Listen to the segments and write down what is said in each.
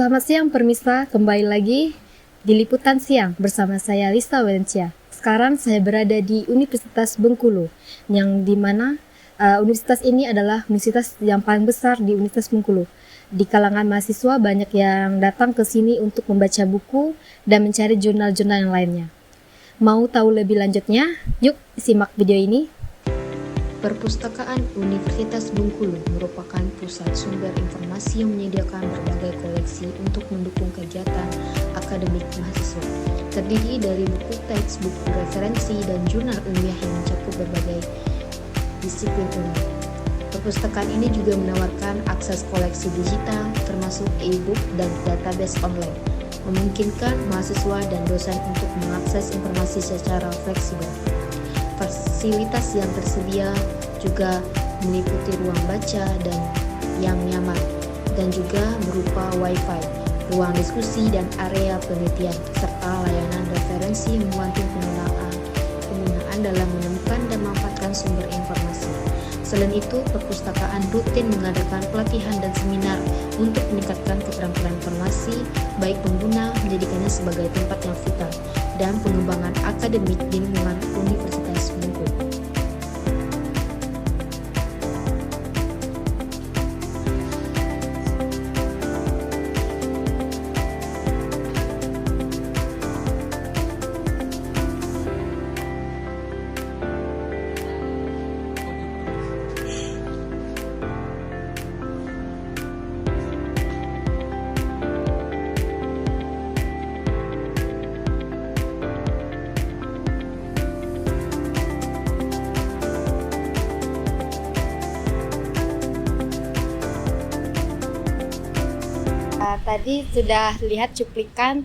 Selamat siang Permisa, kembali lagi di Liputan Siang bersama saya Lisa Valencia. Sekarang saya berada di Universitas Bengkulu, yang dimana universitas ini adalah universitas yang paling besar di Universitas Bengkulu. Di kalangan mahasiswa banyak yang datang ke sini untuk membaca buku dan mencari jurnal-jurnal yang lainnya. Mau tahu lebih lanjutnya? Yuk simak video ini. Perpustakaan Universitas Bengkulu merupakan pusat sumber informasi yang menyediakan berbagai koleksi untuk mendukung kegiatan akademik mahasiswa. Terdiri dari buku teks, buku referensi, dan jurnal ilmiah yang mencakup berbagai disiplin ilmu. Perpustakaan ini juga menawarkan akses koleksi digital, termasuk e-book dan database online, memungkinkan mahasiswa dan dosen untuk mengakses informasi secara fleksibel. Fasilitas yang tersedia juga meliputi ruang baca dan yang nyaman, dan juga berupa wifi, ruang diskusi dan area penelitian, serta layanan referensi yang membantu penggunaan dalam menemukan dan memanfaatkan sumber informasi. Selain itu, perpustakaan rutin mengadakan pelatihan dan seminar untuk meningkatkan keterampilan informasi, baik pengguna menjadikannya sebagai tempat yang vital, dan pengembangan akademik di lingkungan Universitas Bengkulu. Tadi sudah lihat cuplikan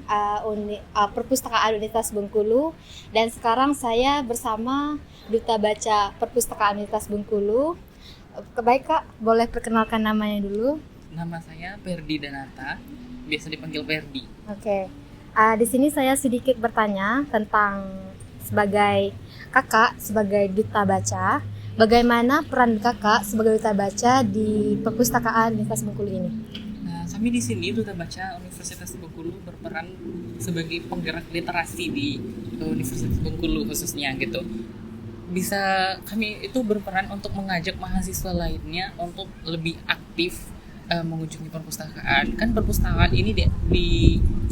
perpustakaan Universitas Bengkulu, dan sekarang saya bersama Duta Baca Perpustakaan Universitas Bengkulu. Baik Kak, boleh perkenalkan namanya dulu? Nama saya Perdi Danata, biasa dipanggil Perdi. Oke. Di sini saya sedikit bertanya tentang sebagai Kakak sebagai Duta Baca, bagaimana peran Kakak sebagai Duta Baca di Perpustakaan Universitas Bengkulu ini? Kami di sini Duta Baca Universitas Bengkulu berperan sebagai penggerak literasi di Universitas Bengkulu khususnya gitu. Kami itu berperan untuk mengajak mahasiswa lainnya untuk lebih aktif mengunjungi perpustakaan. Kan perpustakaan ini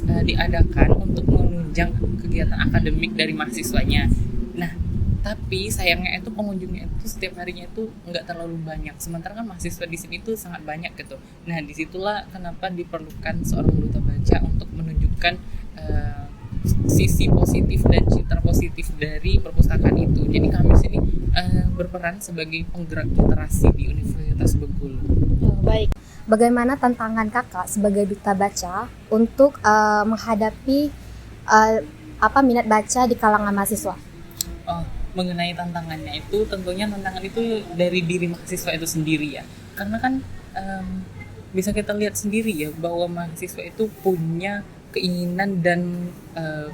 diadakan untuk menunjang kegiatan akademik dari mahasiswanya. Nah, tapi sayangnya itu pengunjungnya itu setiap harinya itu nggak terlalu banyak. Sementara kan mahasiswa di sini itu sangat banyak gitu. Nah, disitulah kenapa diperlukan seorang duta baca untuk menunjukkan sisi positif dan citra positif dari perpustakaan itu. Jadi kami sini berperan sebagai penggerak literasi di Universitas Bengkulu. Baik. Bagaimana tantangan Kakak sebagai duta baca untuk menghadapi minat baca di kalangan mahasiswa? Mengenai tantangannya itu, tentunya tantangan itu dari diri mahasiswa itu sendiri ya, karena kan bisa kita lihat sendiri ya bahwa mahasiswa itu punya keinginan dan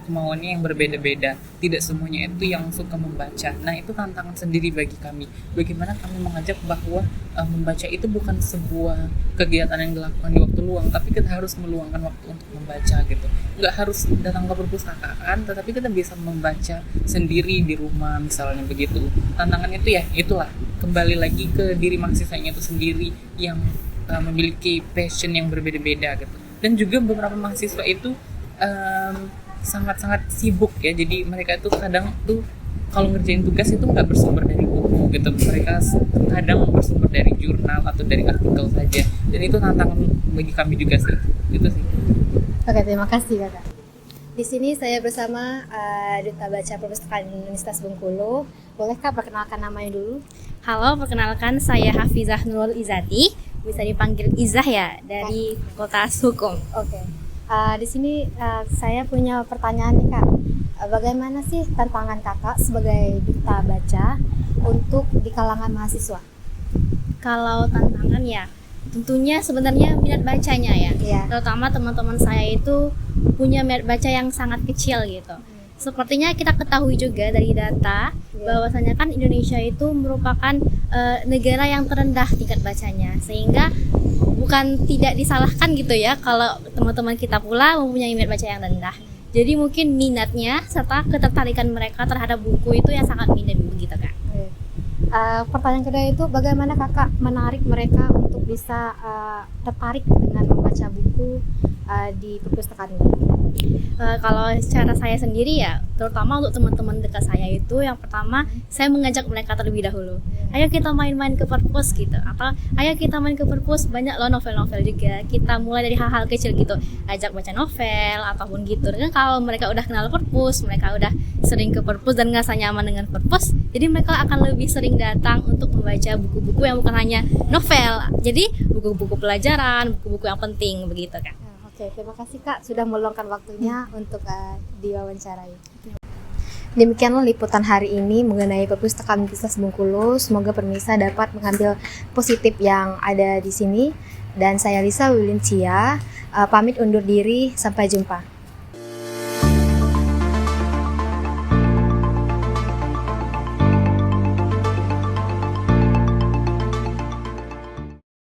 kemauannya yang berbeda-beda. Tidak semuanya itu yang suka membaca. Nah, itu tantangan sendiri bagi kami. Bagaimana kami mengajak bahwa membaca itu bukan sebuah kegiatan yang dilakukan di waktu luang, tapi kita harus meluangkan waktu untuk membaca gitu. Nggak harus datang ke perpustakaan, tetapi kita bisa membaca sendiri di rumah misalnya begitu. Tantangan itu ya itulah, kembali lagi ke diri mahasiswanya itu sendiri yang memiliki passion yang berbeda-beda gitu. Dan juga beberapa mahasiswa itu sangat-sangat sibuk ya, jadi mereka itu kadang tuh kalau ngerjain tugas itu nggak bersumber dari buku gitu, mereka kadang bersumber dari jurnal atau dari artikel saja, dan itu tantangan bagi kami juga sih, gitu sih. Oke, terima kasih Kakak. Di sini saya bersama Duta Baca Perpustakaan Universitas Bengkulu. Boleh Kak perkenalkan namanya dulu? Halo, perkenalkan saya Hafizah Nurul Izati, bisa dipanggil Izah ya, dari Fakultas Hukum. Oke. Di sini saya punya pertanyaan nih Kak. Bagaimana sih tantangan Kakak sebagai duta baca untuk di kalangan mahasiswa? Kalau tantangan ya, tentunya sebenarnya minat bacanya ya. Iya. Terutama teman-teman saya itu punya minat baca yang sangat kecil gitu. Sepertinya kita ketahui juga dari data bahwasanya kan Indonesia itu merupakan negara yang terendah tingkat bacanya, sehingga bukan tidak disalahkan gitu ya kalau teman-teman kita pula mempunyai minat baca yang rendah. Jadi mungkin minatnya serta ketertarikan mereka terhadap buku itu yang sangat minim begitu Kak. Pertanyaan kedua itu bagaimana kakak menarik mereka untuk bisa tertarik dengan membaca buku di perpustakaan ini? Kalau secara saya sendiri ya, terutama untuk teman-teman dekat saya itu, yang pertama saya mengajak mereka terlebih dahulu. Ayo kita main-main ke perpus gitu, atau ayo kita main ke perpus, banyak loh novel-novel juga. Kita mulai dari hal-hal kecil gitu, ajak baca novel ataupun gitu. Dan kalau mereka udah kenal perpus, mereka udah sering ke perpus dan ngerasa nyaman dengan perpus, jadi mereka akan lebih sering datang untuk membaca buku-buku yang bukan hanya novel. Jadi buku-buku pelajaran, buku-buku yang penting begitu kan. Oke, terima kasih Kak sudah meluangkan waktunya untuk diwawancarai. Demikianlah liputan hari ini mengenai perpustakaan Universitas Bengkulu. Semoga pemirsa dapat mengambil positif yang ada di sini. Dan saya Lisa Wilintia, pamit undur diri, sampai jumpa.